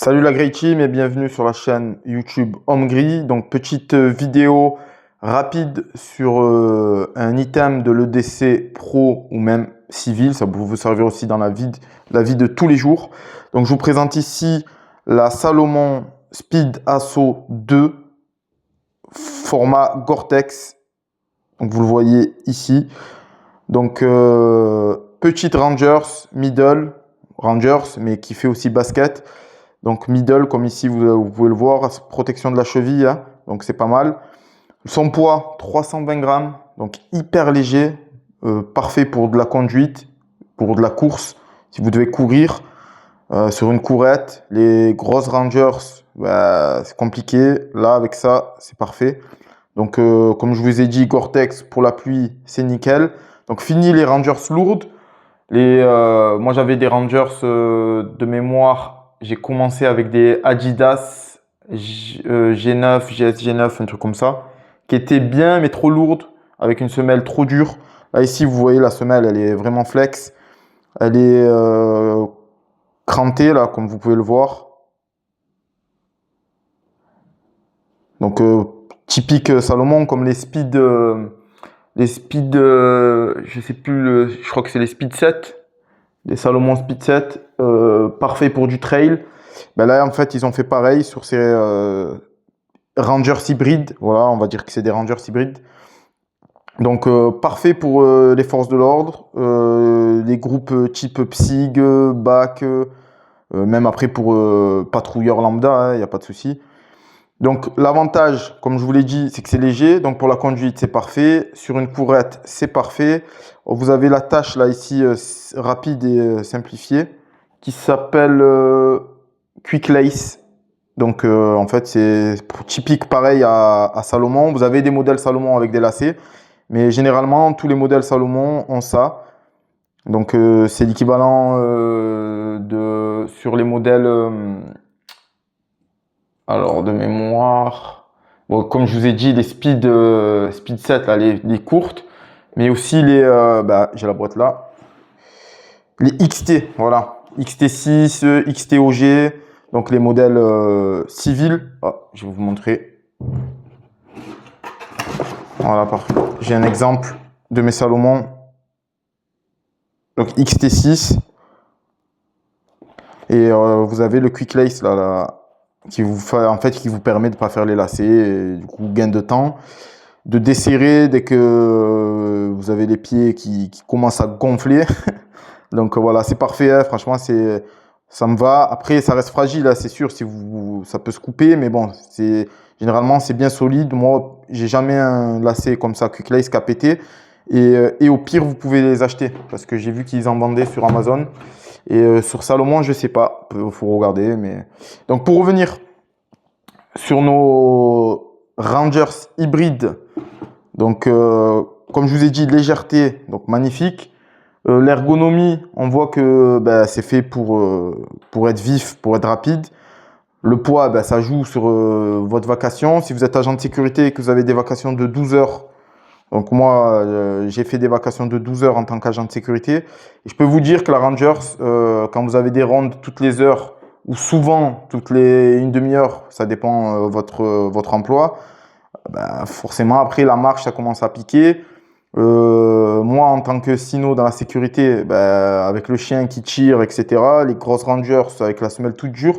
Salut la Grey Team et bienvenue sur la chaîne YouTube Homegris. Donc petite vidéo rapide sur un item de l'EDC Pro ou même civil. Ça peut vous servir aussi dans la vie de tous les jours. Donc je vous présente ici la Salomon Speed Asso 2 format Gore-Tex. Donc vous le voyez ici. Donc petite Rangers, middle Rangers, mais qui fait aussi basket. Donc middle, comme ici vous pouvez le voir, protection de la cheville, hein, donc c'est pas mal. Son poids, 320 grammes, donc hyper léger, parfait pour de la conduite, pour de la course, si vous devez courir sur une courette. Les grosses Rangers, bah, c'est compliqué, là avec ça, c'est parfait. Donc comme je vous ai dit, Gore-Tex pour la pluie, c'est nickel. Donc fini les Rangers lourdes. Moi j'avais des Rangers de mémoire. J'ai commencé avec des Adidas G9, GS-G9, un truc comme ça, qui étaient bien mais trop lourdes, avec une semelle trop dure. Là ici vous voyez la semelle, elle est vraiment flex. Elle est crantée là, comme vous pouvez le voir. Donc typique Salomon, comme les Speed, je sais plus, je crois que c'est les Speed 7. Les Salomon Speed 7, parfait pour du trail. Ben là, en fait, ils ont fait pareil sur ces Rangers hybrides. Voilà, on va dire que c'est des Rangers hybrides. Donc, parfait pour les forces de l'ordre, les groupes type PSIG, BAC, même après pour patrouilleurs lambda, il n'y a pas de souci. Donc, l'avantage, comme je vous l'ai dit, c'est que c'est léger. Donc, pour la conduite, c'est parfait. Sur une courette, c'est parfait. Vous avez la tâche là ici rapide et simplifiée qui s'appelle Quick Lace. Donc en fait c'est typique pareil à Salomon. Vous avez des modèles Salomon avec des lacets, mais généralement tous les modèles Salomon ont ça. Donc c'est l'équivalent sur les modèles alors de mémoire. Bon, comme je vous ai dit, les Speed 7 là, les courtes. Mais aussi j'ai la boîte là. Les XT, voilà. XT6, XTOG, donc les modèles civils. Oh, je vais vous montrer. Voilà, parfait. J'ai un exemple de mes Salomon. Donc XT6. Et vous avez le Quick Lace là, qui vous permet de ne pas faire les lacets. Et, du coup, gain de temps. De desserrer dès que vous avez les pieds qui commencent à gonfler. Donc voilà, c'est parfait, hein. Franchement, ça me va. Après, ça reste fragile, hein, c'est sûr, ça peut se couper, mais bon, généralement, c'est bien solide. Moi, j'ai jamais un lacet comme ça, Quick Lace, qui a pété. Et au pire, vous pouvez les acheter, parce que j'ai vu qu'ils en vendaient sur Amazon. Et sur Salomon, je sais pas, faut regarder. Mais donc pour revenir sur nos Rangers hybrides, donc comme je vous ai dit, légèreté, donc magnifique. L'ergonomie, on voit que c'est fait pour être vif, pour être rapide. Le poids, ça joue sur votre vacation. Si vous êtes agent de sécurité et que vous avez des vacations de 12 heures, donc moi, j'ai fait des vacations de 12 heures en tant qu'agent de sécurité. Et je peux vous dire que la Rangers, quand vous avez des rondes toutes les heures, ou souvent toutes les une demi-heure, ça dépend votre emploi, forcément après la marche, ça commence à piquer. Moi, en tant que sino dans la sécurité, avec le chien qui tire, etc., les grosses Rangers avec la semelle toute dure,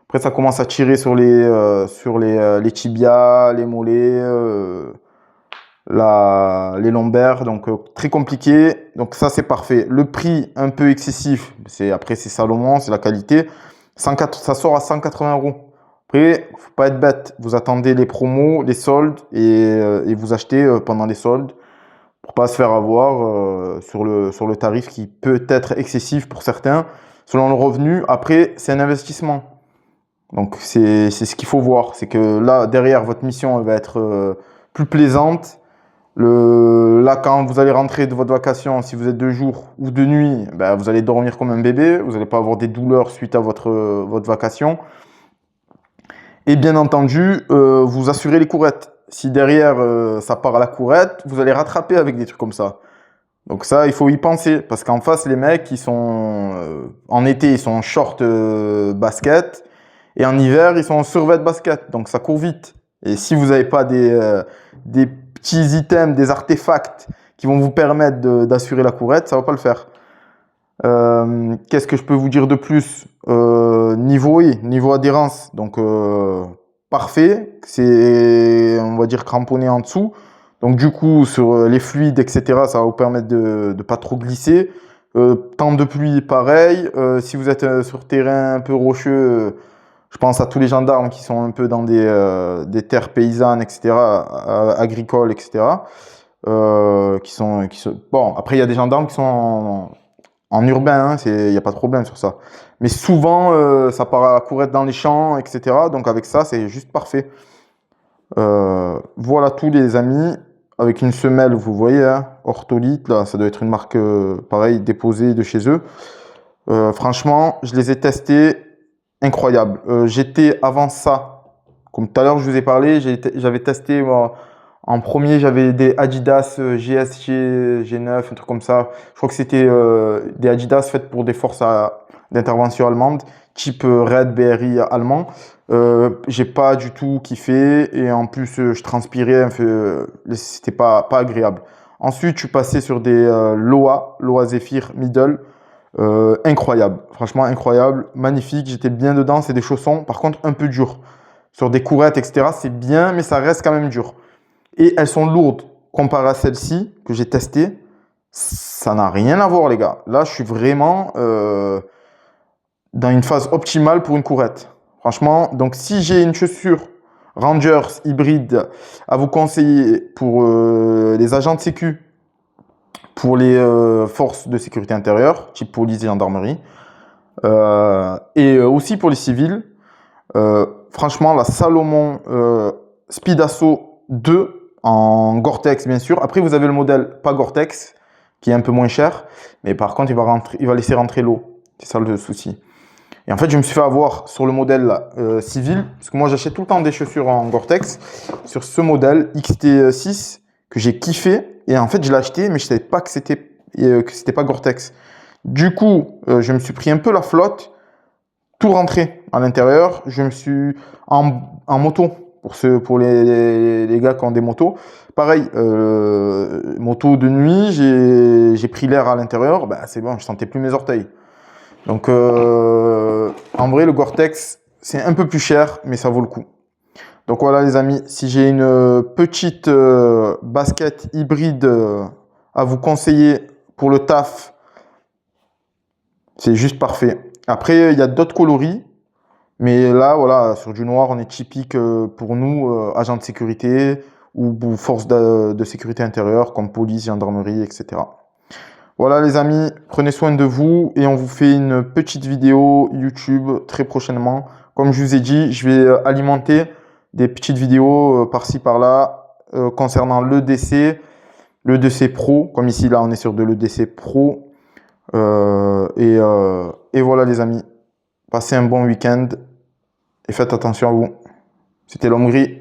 après ça commence à tirer sur les tibias, les mollets, les lombaires, donc très compliqué. Donc ça, c'est parfait. Le prix un peu excessif, après c'est Salomon, c'est la qualité. Ça sort à 180 €. Après, faut pas être bête. Vous attendez les promos, les soldes et vous achetez pendant les soldes, pour pas se faire avoir sur le tarif qui peut être excessif pour certains, selon le revenu. Après, c'est un investissement. Donc, c'est ce qu'il faut voir. C'est que là, derrière, votre mission elle va être plus plaisante. Là, quand vous allez rentrer de votre vacation, si vous êtes de jour ou de nuit, vous allez dormir comme un bébé. Vous n'allez pas avoir des douleurs suite à votre vacation. Et bien entendu, vous assurez les courettes. Si derrière, ça part à la courette, vous allez rattraper avec des trucs comme ça. Donc ça, il faut y penser. Parce qu'en face, les mecs, ils sont en été, ils sont en short basket. Et en hiver, ils sont en survêt basket, donc ça court vite. Et si vous n'avez pas des petits items, des artefacts qui vont vous permettre d'assurer la courette, ça ne va pas le faire. Qu'est-ce que je peux vous dire de plus? Niveau adhérence, donc parfait. C'est, on va dire, cramponné en dessous. Donc du coup, sur les fluides, etc., ça va vous permettre de ne pas trop glisser. Temps de pluie, pareil. Si vous êtes sur terrain un peu rocheux, je pense à tous les gendarmes qui sont un peu dans des terres paysannes, etc., agricoles, etc., Bon, après, il y a des gendarmes qui sont en urbain, hein, il n'y a pas de problème sur ça. Mais souvent, ça part à la courette dans les champs, etc. Donc avec ça, c'est juste parfait. Voilà tous les amis. Avec une semelle, vous voyez, hein, Ortholite, là, ça doit être une marque pareil, déposée de chez eux. Franchement, je les ai testés, incroyable. J'étais avant ça, comme tout à l'heure je vous ai parlé, j'avais testé en premier, j'avais des Adidas GSG G9, un truc comme ça. Je crois que c'était des Adidas faites pour des forces d'intervention allemandes, type Red BRI allemand. J'ai pas du tout kiffé et en plus je transpirais, c'était pas agréable. Ensuite, je suis passé sur des Loa Zephyr Middle. Incroyable, franchement incroyable, magnifique, j'étais bien dedans, c'est des chaussons, par contre un peu durs. Sur des courettes, etc., c'est bien, mais ça reste quand même dur. Et elles sont lourdes comparées à celles-ci que j'ai testées. Ça n'a rien à voir, les gars. Là, je suis vraiment dans une phase optimale pour une courette. Franchement, donc si j'ai une chaussure Rangers hybride à vous conseiller pour les agents de sécu, pour les forces de sécurité intérieure, type police et gendarmerie, et aussi pour les civils, franchement, la Salomon Speed Asso 2 en Gore-Tex, bien sûr. Après, vous avez le modèle pas Gore-Tex, qui est un peu moins cher, mais par contre, il va laisser rentrer l'eau. C'est ça le souci. Et en fait, je me suis fait avoir sur le modèle civil, parce que moi, j'achète tout le temps des chaussures en Gore-Tex, sur ce modèle XT6 que j'ai kiffé. Et en fait, je l'ai acheté, mais je savais pas que c'était pas Gore-Tex. Du coup, je me suis pris un peu la flotte, tout rentré à l'intérieur. Je me suis en moto, pour les gars qui ont des motos. Pareil, moto de nuit, j'ai pris l'air à l'intérieur. Ben, c'est bon, je sentais plus mes orteils. Donc, en vrai, le Gore-Tex, c'est un peu plus cher, mais ça vaut le coup. Donc voilà les amis, si j'ai une petite basket hybride à vous conseiller pour le taf, c'est juste parfait. Après, il y a d'autres coloris, mais là, voilà, sur du noir, on est typique pour nous, agents de sécurité ou forces de sécurité intérieure, comme police, gendarmerie, etc. Voilà les amis, prenez soin de vous et on vous fait une petite vidéo YouTube très prochainement. Comme je vous ai dit, je vais alimenter des petites vidéos par-ci par-là concernant l'EDC Pro, comme ici là on est sur de l'EDC Pro. Et voilà les amis, passez un bon week-end et faites attention à vous. C'était l'homme gris.